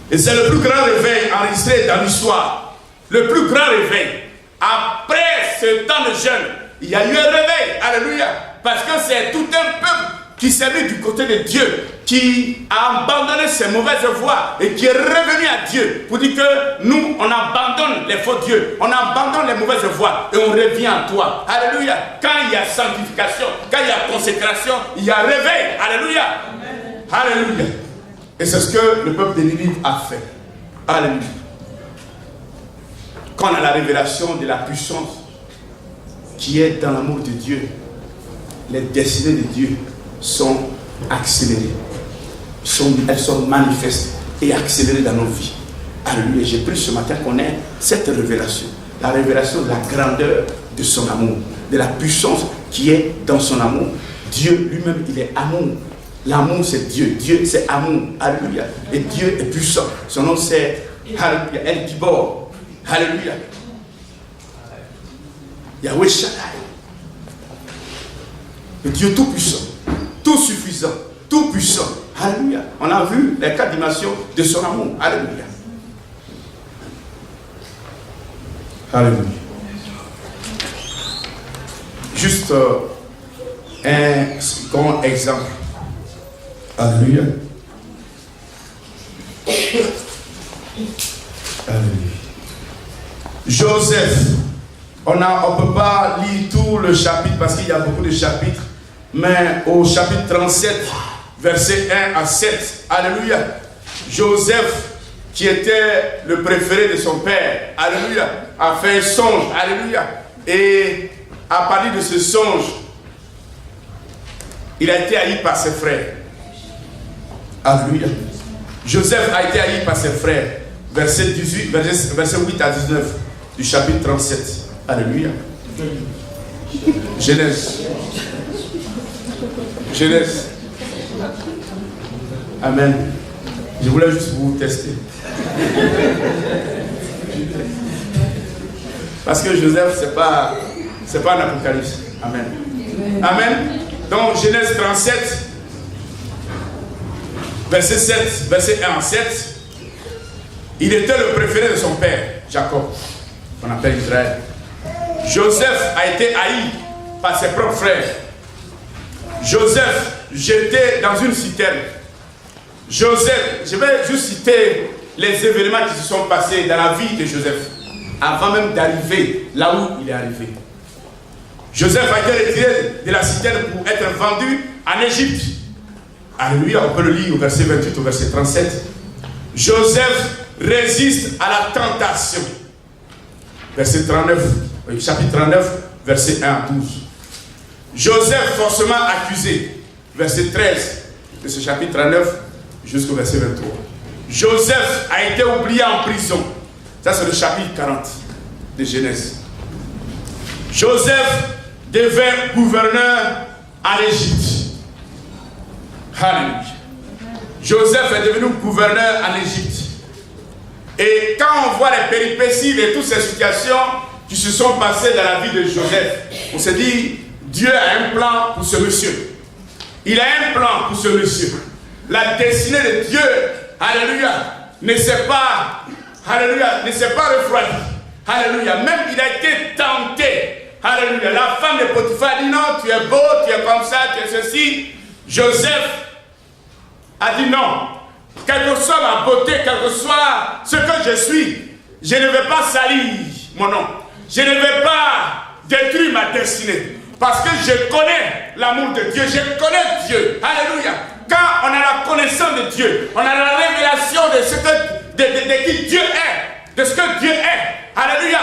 [SPEAKER 2] Et c'est le plus grand réveil enregistré dans l'histoire. Le plus grand réveil. Après ce temps de jeûne, il y a eu un réveil. Alléluia. Parce que c'est tout un peuple qui s'est mis du côté de Dieu, qui a abandonné ses mauvaises voies et qui est revenu à Dieu pour dire que nous, on abandonne les faux dieux, on abandonne les mauvaises voies et on revient à toi. Alléluia. Quand il y a sanctification, quand il y a consécration, il y a réveil. Alléluia. Amen. Alléluia. Et c'est ce que le peuple de Ninive a fait. Alléluia. Quand on a la révélation de la puissance qui est dans l'amour de Dieu, les destinées de Dieu sont accélérées. Elles sont manifestes et accélérées dans nos vies. Alléluia. J'ai pris ce matin qu'on ait cette révélation. La révélation de la grandeur de son amour, de la puissance qui est dans son amour. Dieu lui-même, il est amour. L'amour, c'est Dieu. Dieu, c'est amour. Alléluia. Et Dieu est puissant. Son nom, c'est Alléluia. El Gibor. Alléluia. Yahweh Shaddai. Le Dieu tout puissant, tout suffisant, tout puissant. Alléluia. On a vu les 4 dimensions de son amour. Alléluia. Alléluia. Juste un second exemple. Alléluia. Alléluia. Joseph. On ne peut pas lire tout le chapitre parce qu'il y a beaucoup de chapitres. Mais au chapitre 37, verset 1 à 7. Alléluia. Joseph, qui était le préféré de son père, alléluia, a fait un songe, alléluia. Et à partir de ce songe, il a été haï par ses frères. Alléluia. Joseph a été haï par ses frères. Verset 8 à 19 du chapitre 37. Alléluia. Genèse. Genèse. Amen. Je voulais juste vous tester. Parce que Joseph, c'est pas un apocalypse. Amen. Amen. Donc Genèse 37, verset 7, verset 1 à 7. Il était le préféré de son père, Jacob, qu'on appelle Israël. Joseph a été haï par ses propres frères. Joseph jeté dans une citerne. Joseph, je vais juste citer les événements qui se sont passés dans la vie de Joseph, avant même d'arriver là où il est arrivé. Joseph a été retiré de la citerne pour être vendu en Égypte. Alléluia, on peut le lire au verset 28 au verset 37. Joseph résiste à la tentation. Verset 39, chapitre 39, verset 1 à 12. Joseph forcément accusé. Verset 13 de ce chapitre 39 jusqu'au verset 23. Joseph a été oublié en prison. Ça c'est le chapitre 40 de Genèse. Joseph devint gouverneur en Égypte. Alléluia. Joseph est devenu gouverneur en Égypte. Et quand on voit les péripéties de toutes ces situations qui se sont passées dans la vie de Joseph, on se dit, Dieu a un plan pour ce monsieur. Il a un plan pour ce monsieur. La destinée de Dieu, alléluia, ne s'est pas refroidie. Alléluia, même il a été tenté. Alléluia, la femme de Potiphar dit non, tu es beau, tu es comme ça, tu es ceci. Joseph a dit non. Quelle que soit ma beauté, quel que soit ce que je suis, je ne vais pas salir mon nom. Je ne vais pas détruire ma destinée. Parce que je connais l'amour de Dieu, je connais Dieu. Alléluia. Quand on a la connaissance de Dieu, on a la révélation de qui Dieu est, de ce que Dieu est. Alléluia.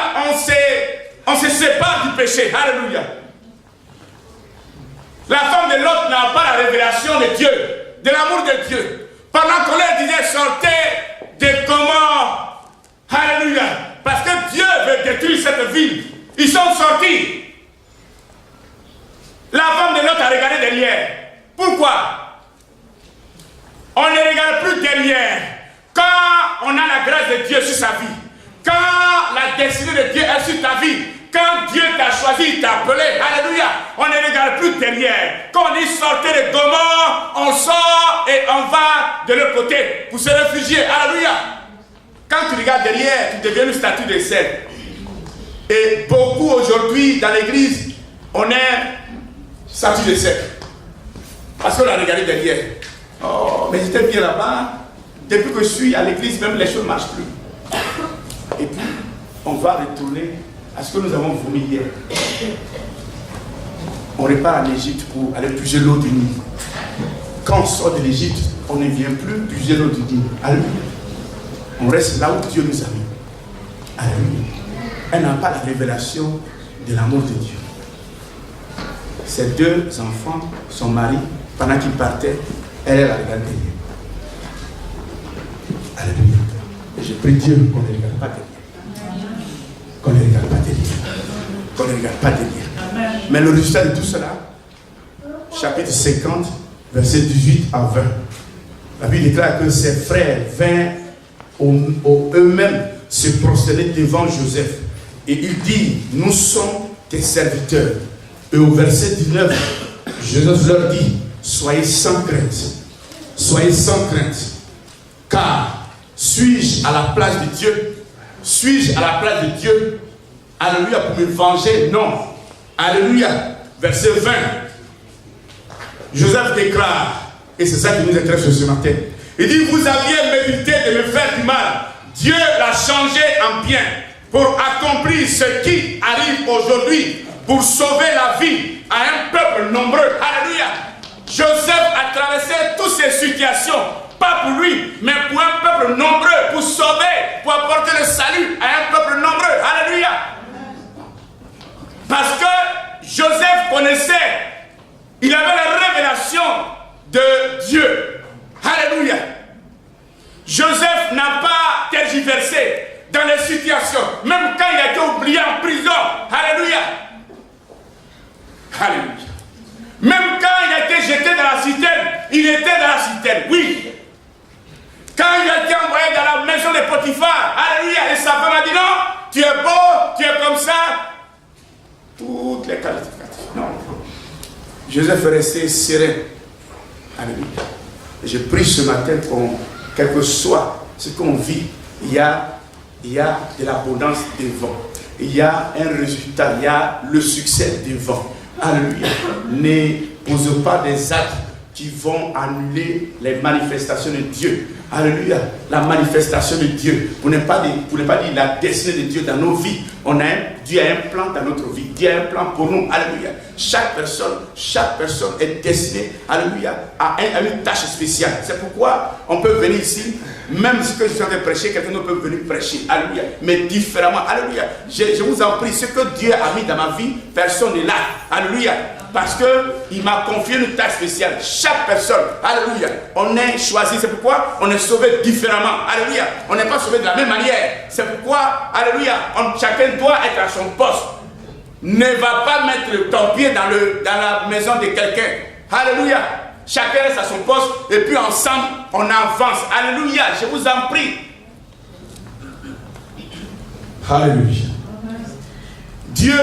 [SPEAKER 2] On se sépare du péché. Alléluia. La femme de Lot n'a pas la révélation de Dieu, de l'amour de Dieu. Pendant qu'on leur disait sortez de comment, alléluia, parce que Dieu veut détruire cette ville. Ils sont sortis. La femme de Lot a regardé derrière. Pourquoi? On ne regarde plus derrière. Quand on a la grâce de Dieu sur sa vie, quand la destinée de Dieu est sur ta vie, quand Dieu t'a choisi, il t'a appelé, alléluia, on ne regarde plus derrière. Quand on dit sortez de Gomorrhe, on sort et on va de l'autre côté pour se réfugier, alléluia. Quand tu regardes derrière, tu deviens une statue de sel. Et beaucoup aujourd'hui dans l'église, on est statue de sel. Parce qu'on a regardé derrière. Oh, mais j'étais bien là-bas. Depuis que je suis à l'église, même les choses ne marchent plus. Et puis, on va retourner à ce que nous avons voulu hier. On repart en Égypte pour aller puiser l'eau du Nil. Quand on sort de l'Égypte, on ne vient plus puiser l'eau du Nil. Alléluia. On reste là où Dieu nous a mis. Alléluia. Elle n'a pas la révélation de l'amour de Dieu. Ses deux enfants, son mari, pendant qu'il partait, elle a regardé. Alléluia. Et je prie Dieu qu'on ne regarde pas derrière. Qu'on ne regarde pas derrière. Qu'on ne regarde pas derrière. Mais le résultat de tout cela, chapitre 50, versets 18 à 20. La Bible déclare que ses frères vinrent eux-mêmes se prosterner devant Joseph. Et il dit, nous sommes tes serviteurs. Et au verset 19, Joseph leur dit, soyez sans crainte. Soyez sans crainte. Car suis-je à la place de Dieu? Suis-je à la place de Dieu? Alléluia, pour me venger, non. Alléluia. Verset 20. Joseph déclare, et c'est ça qui nous intéresse ce matin. Il dit, vous aviez médité de me faire du mal. Dieu l'a changé en bien pour accomplir ce qui arrive aujourd'hui, pour sauver la vie à un peuple nombreux. Alléluia. Joseph a traversé toutes ces situations, pas pour lui, mais pour un peuple nombreux, pour sauver, pour apporter le salut à un peuple nombreux. Alléluia. Parce que Joseph connaissait, il avait la révélation de Dieu. Alléluia. Joseph n'a pas tergiversé dans les situations, même quand il a été oublié en prison. Alléluia. Alléluia. Même quand il a été jeté dans la citerne, il était dans la citerne, oui. Quand il a été envoyé dans la maison de Potiphar, alléluia, et sa femme a dit non, tu es beau, tu es comme ça. Toutes les qualificatifs. Non. Joseph est resté serein. Alléluia. Et je prie ce matin qu'on, quel que soit ce qu'on vit, il y a de l'abondance devant. Il y a un résultat, il y a le succès devant. Alléluia. Ne pose pas des actes qui vont annuler les manifestations de Dieu. Alléluia. La manifestation de Dieu. Pour ne pas dire la destinée de Dieu dans nos vies. Dieu a un plan dans notre vie. Dieu a un plan pour nous. Alléluia. Chaque personne est destinée, alléluia, à une tâche spéciale. C'est pourquoi on peut venir ici, même si je suis en train de prêcher, quelqu'un d'autre peut venir prêcher. Alléluia. Mais différemment. Alléluia. Je vous en prie, ce que Dieu a mis dans ma vie, personne n'est là. Alléluia. Parce qu'il m'a confié une tâche spéciale. Chaque personne, alléluia, on est choisi. C'est pourquoi on est sauvé différemment. Alléluia. On n'est pas sauvé de la même manière. C'est pourquoi, alléluia, chacun doit être à son poste. Ne va pas mettre ton pied dans la maison de quelqu'un. Alléluia. Chacun reste à son poste et puis ensemble, on avance. Alléluia. Je vous en prie. Alléluia. Dieu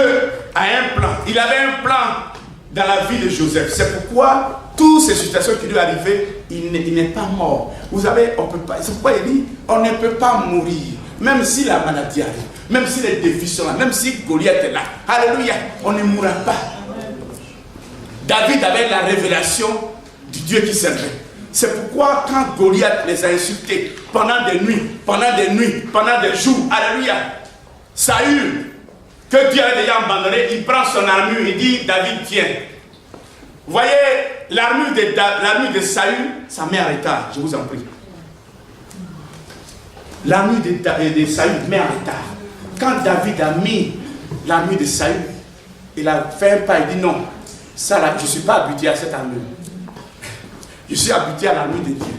[SPEAKER 2] a un plan. Il avait un plan dans la vie de Joseph. C'est pourquoi toutes ces situations qui lui arrivaient, il n'est pas mort. Vous savez, on peut pas. C'est pourquoi il dit, on ne peut pas mourir. Même si la maladie arrive, même si les défis sont là, même si Goliath est là. Alléluia, on ne mourra pas. David avait la révélation du Dieu qui servait. C'est pourquoi quand Goliath les a insultés pendant des nuits, pendant des jours, alléluia, Saül, que Dieu a déjà abandonné, il prend son armure, il dit, David, tiens. Vous voyez, l'armure de Saül, ça met en retard, je vous en prie. L'armure de Saül met en retard. Quand David a mis l'armure de Saül, il a fait un pas, il dit non, ça là, je ne suis pas habitué à cette armure. Je suis habitué à l'armure de Dieu.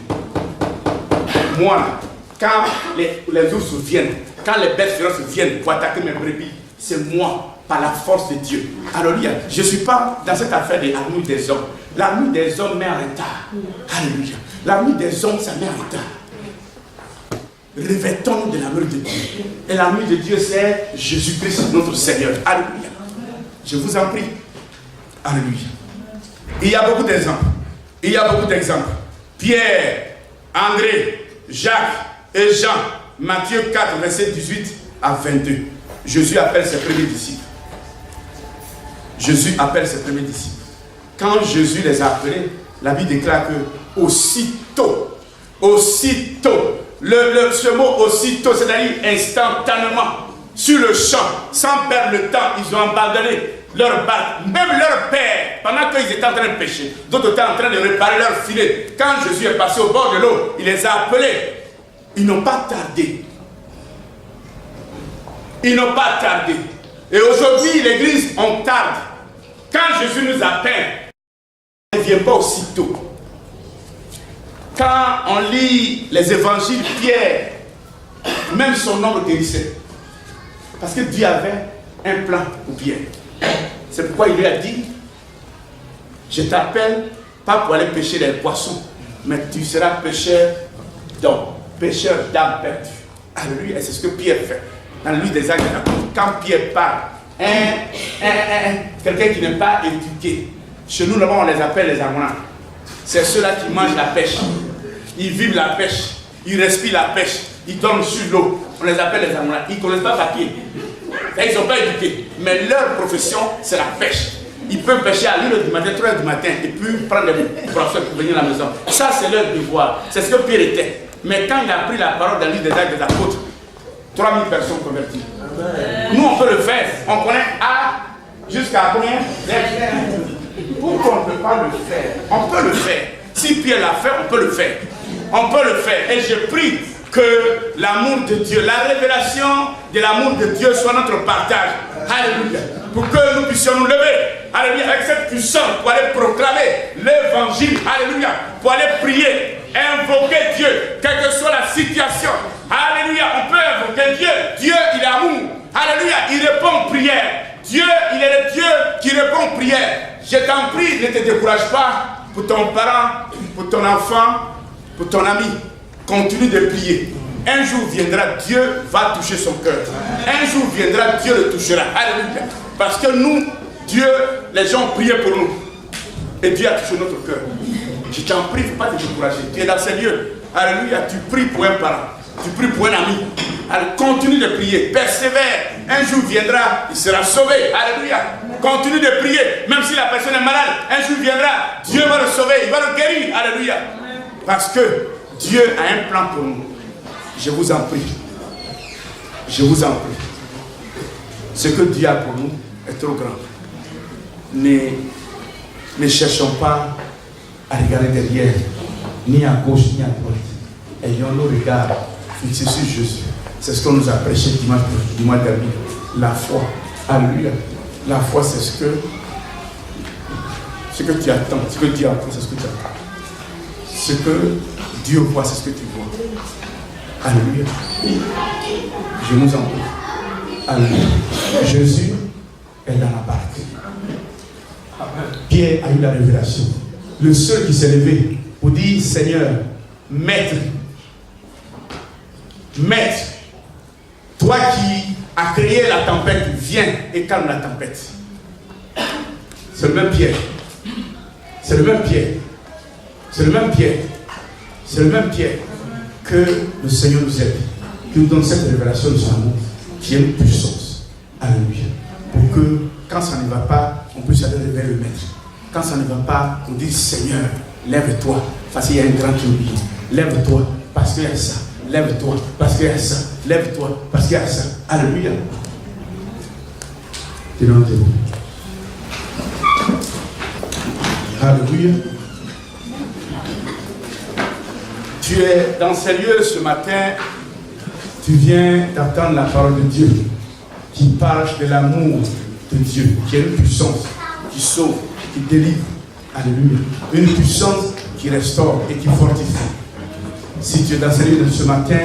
[SPEAKER 2] Moi, quand les ours viennent, quand les bêtes féroces viennent pour attaquer mes brebis, c'est moi, par la force de Dieu. Alléluia. Je ne suis pas dans cette affaire de l'armure des hommes. L'armure des hommes met en retard. Alléluia. L'armure des hommes, ça met en retard. Revêtons de l'armure de Dieu. Et l'armure de Dieu, c'est Jésus-Christ, notre Seigneur. Alléluia. Je vous en prie. Alléluia. Il y a beaucoup d'exemples. Pierre, André, Jacques et Jean. Matthieu 4, verset 18 à 22. Jésus appelle ses premiers disciples. Quand Jésus les a appelés, la Bible déclare que aussitôt, ce mot aussitôt, c'est-à-dire instantanément, sur le champ, sans perdre le temps, ils ont abandonné leur barque, même leur père, pendant qu'ils étaient en train de pêcher, d'autres étaient en train de réparer leur filet. Quand Jésus est passé au bord de l'eau, il les a appelés. Ils n'ont pas tardé. Et aujourd'hui, l'église, on tarde. Quand Jésus nous appelle, il ne vient pas aussitôt. Quand on lit les évangiles, Pierre, même son ombre guérissait. Parce que Dieu avait un plan pour Pierre. C'est pourquoi il lui a dit, je t'appelle pas pour aller pêcher les poissons, mais tu seras pêcheur d'hommes, pêcheur d'âmes perdues. Alléluia, c'est ce que Pierre fait. Dans le livre des Actes, quand Pierre parle, quelqu'un qui n'est pas éduqué, chez nous, là-bas, on les appelle les amoureux. C'est ceux-là qui mangent la pêche. Ils vivent la pêche. Ils respirent la pêche. Ils dorment sur l'eau. On les appelle les amoureux. Ils ne connaissent pas papier. Ils ne sont pas éduqués. Mais leur profession, c'est la pêche. Ils peuvent pêcher à 1h du matin, 3h du matin, et puis prendre des poissons pour venir à la maison. Ça, c'est leur devoir. C'est ce que Pierre était. Mais quand il a pris la parole dans le livre des Actes des Apôtres, 3000 personnes converties. Nous, on peut le faire. On connaît A jusqu'à combien? Pourquoi on ne peut pas le faire? On peut le faire. Si Pierre l'a fait, on peut le faire. On peut le faire. Et je prie que l'amour de Dieu, la révélation de l'amour de Dieu soit notre partage. Alléluia. Pour que nous puissions nous lever. Alléluia. Avec cette puissance pour aller proclamer l'évangile. Alléluia. Pour aller prier, invoquer Dieu, quelle que soit la situation. Alléluia. On peut invoquer Dieu. Dieu, il est amour. Alléluia. Il répond aux prières. Dieu, il est le Dieu qui répond aux prières. Je t'en prie, ne te décourage pas pour ton parent, pour ton enfant, pour ton ami. Continue de prier. Un jour viendra, Dieu va toucher son cœur. Un jour viendra, Dieu le touchera. Alléluia. Parce que nous, Dieu, les gens ont prié pour nous. Et Dieu a touché notre cœur. Je t'en prie, il ne faut pas te décourager. Tu es dans ces lieux. Alléluia. Tu pries pour un parent. Tu pries pour un ami. Alors, continue de prier. Persévère. Un jour viendra, il sera sauvé. Alléluia. Continue de prier. Même si la personne est malade, un jour viendra, Dieu va le sauver. Il va le guérir. Alléluia. Parce que Dieu a un plan pour nous. Je vous en prie. Je vous en prie. Ce que Dieu a pour nous est trop grand. Ne cherchons pas à regarder derrière, ni à gauche, ni à droite. Ayons nos regards fixés sur Jésus. C'est ce qu'on nous a prêché dimanche dernier. La foi. Alléluia. La foi, c'est ce que tu attends. Ce que Dieu attend, c'est ce que tu attends. Ce que Dieu voit, c'est ce que tu vois. Alléluia. Je nous en prie. Alléluia. Jésus est dans la barque. Pierre a eu la révélation. Le seul qui s'est levé pour dire, Seigneur, Maître, toi qui as créé la tempête, viens et calme la tempête. C'est le même Pierre. C'est le même Pierre. C'est le même Pierre. C'est le même Pierre que le Seigneur nous aide, qui nous donne cette révélation de son amour, qui est une puissance. Alléluia. Pour que, quand ça ne va pas, on puisse aller vers le Maître. Quand ça ne va pas, on dit, Seigneur, lève-toi, parce qu'il y a un grand qui oublie. Lève-toi, parce qu'il y a ça. Lève-toi, parce qu'il y a ça. Lève-toi, parce qu'il y a ça. Alléluia. Alléluia. Tu es dans ces lieux ce matin, tu viens d'entendre la parole de Dieu qui parle de l'amour de Dieu, qui est une puissance qui sauve, qui délivre. Alléluia. Une puissance qui restaure et qui fortifie. Si tu es dans ces lieux de ce matin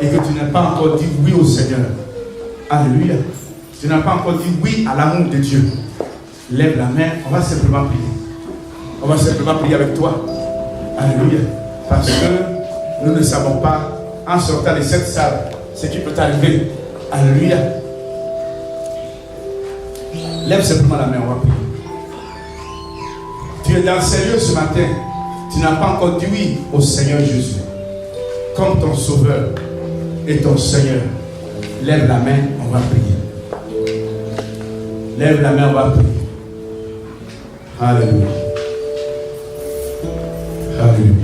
[SPEAKER 2] et que tu n'as pas encore dit oui au Seigneur, alléluia, tu n'as pas encore dit oui à l'amour de Dieu, lève la main, on va simplement prier. On va simplement prier avec toi. Alléluia. Parce que nous ne savons pas, en sortant de cette salle, ce qui peut t'arriver. Alléluia. Lève simplement la main, on va prier. Tu es dans ces lieux ce matin, tu n'as pas encore dit oui au Seigneur Jésus comme ton Sauveur et ton Seigneur. Lève la main, on va prier. Lève la main, on va prier. Alléluia. Alléluia.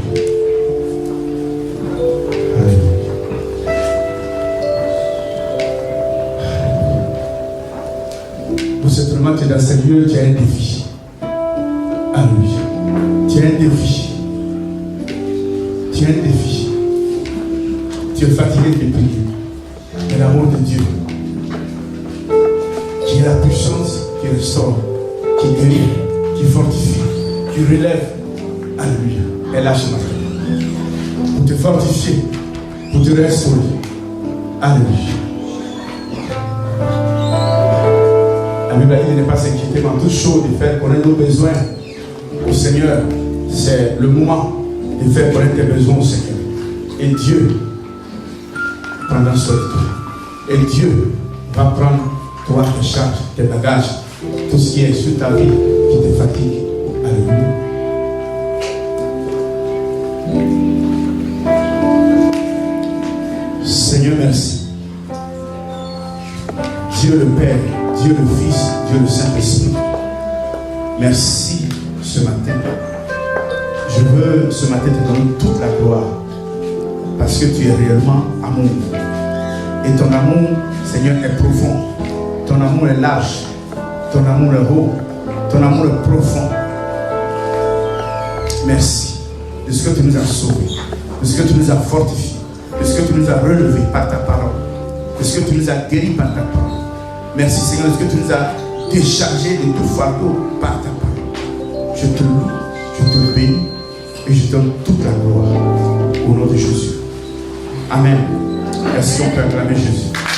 [SPEAKER 2] Certainement, tu es dans ces lieux, tu as un défi. Alléluia. Tu as un défi. Tu as un défi. Tu es fatigué de prier. Mais l'amour de Dieu, qui est la puissance, qui restaure, qui guérit, qui fortifie, qui relève. Alléluia. Elle lâche ma main. Pour te fortifier, pour te restaurer. Alléluia. La Bible dit de ne pas s'inquiéter, mais en toute chose de faire connaître nos besoins au Seigneur. C'est le moment de faire connaître tes besoins au Seigneur. Et Dieu prendra soin de toi. Et Dieu va prendre toi tes charges, tes bagages, tout ce qui est sur ta vie qui te fatigue. Alléluia. Seigneur, merci. Dieu
[SPEAKER 1] Dieu le Père, Dieu le Fils, Dieu le Saint-Esprit. Merci ce matin. Je veux ce matin te donner toute la gloire parce que tu es réellement amour. Et ton amour, Seigneur, est profond. Ton amour est large. Ton amour est haut. Ton amour est profond. Merci de ce que tu nous as sauvés, de ce que tu nous as fortifiés, de ce que tu nous as relevés par ta parole, de ce que tu nous as guéris par ta parole. Merci Seigneur de ce que tu nous as déchargés de tout fardeau par ta parole. Je te loue, je te bénis et je te donne toute la gloire au nom de Jésus. Amen. Merci, on peut acclamer Jésus.